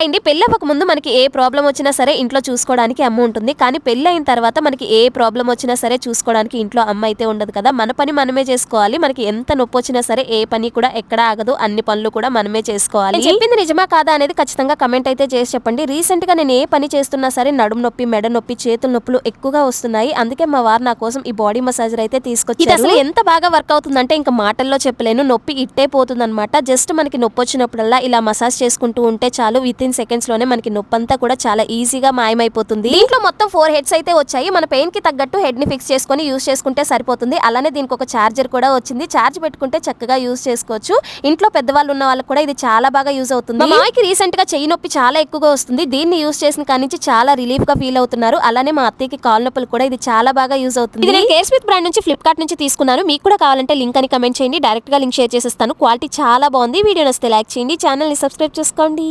అండి పెళ్ళవ్వక ముందు మనకి ఏ ప్రాబ్లం వచ్చినా సరే ఇంట్లో చూసుకోవడానికి అమ్మ ఉంటుంది. కానీ పెళ్ళయిన తర్వాత మనకి ఏ ప్రాబ్లమ్ వచ్చినా సరే చూసుకోవడానికి ఇంట్లో అమ్మ అయితే ఉండదు కదా! మన పని మనమే చేసుకోవాలి. మనకి ఎంత నొప్పొచ్చినా సరే ఏ పని కూడా ఎక్కడ ఆగదు. అన్ని పనులు కూడా మనమే చేసుకోవాలి. నేను చెప్పింది నిజమా కాదా అనేది ఖచ్చితంగా కమెంట్ అయితే చేసి చెప్పండి. రీసెంట్‌గా నేను ఏ పని చేస్తున్నా సరే నడుము నొప్పి, మెడ నొప్పి, చేతుల నొప్పులు ఎక్కువగా వస్తున్నాయి. అందుకే మా వారు నా కోసం ఈ బాడీ మసాజర్ అయితే తీసుకొచ్చారు. ఇది అసలు ఎంత బాగా వర్క్ అవుతుందంటే ఇంక మాటల్లో చెప్పలేను. నొప్పి ఇట్టే పోతుందన్నమాట. జస్ట్ మనకి నొప్పొచ్చినప్పుడల్లా ఇలా మసాజ్ చేసుకుంటూ ఉంటే చాలు వితిన్ సెకండ్స్ లోనే మనకి నొప్పంతా కూడా చాలా ఈజీగా మాయమైపోతుంది. దీంట్లో మొత్తం 4 హెడ్స్ అయితే వచ్చాయి. మన పెయిన్ కి తగ్గట్టు హెడ్ ని ఫిక్స్ చేసుకొని యూస్ చేసుకుంటే సరిపోతుంది. అలానే దీనికి ఒక చార్జర్ కూడా వచ్చింది. చార్జ్ పెట్టుకుంటే చక్కగా యూస్ చేసుకోవచ్చు. ఇంట్లో పెద్దవాళ్ళు ఉన్న వాళ్ళకి కూడా ఇది చాలా బాగా యూజ్ అవుతుంది. మా మామయ్యకి రీసెంట్ గా చెయ్యి నొప్పి చాలా ఎక్కువగా వస్తుంది. దీన్ని యూస్ చేసిన కాడి నుంచి చాలా రిలీఫ్ గా ఫీల్ అవుతున్నారు. అలానే మా అత్తయ్యకి కాళ్ళ నొప్పులు కూడా ఇది చాలా బాగా యూజ్ అవుతుంది. ఇది నేను కేర్ స్మిత్ బ్రాండ్ నుంచి ఫ్లిప్కార్ట్ నుంచి తీసుకున్నాను. మీకు కూడా కావాలంటే లింక్ అని కమెంట్ చేయండి. డైరెక్ట్ గా లింక్ షేర్ చేసేస్తాను. క్వాలిటీ చాలా బాగుంది. వీడియో నచ్చితే లైక్ చేయండి. ఛానల్ ని సబ్స్క్రైబ్ చేసుకోండి.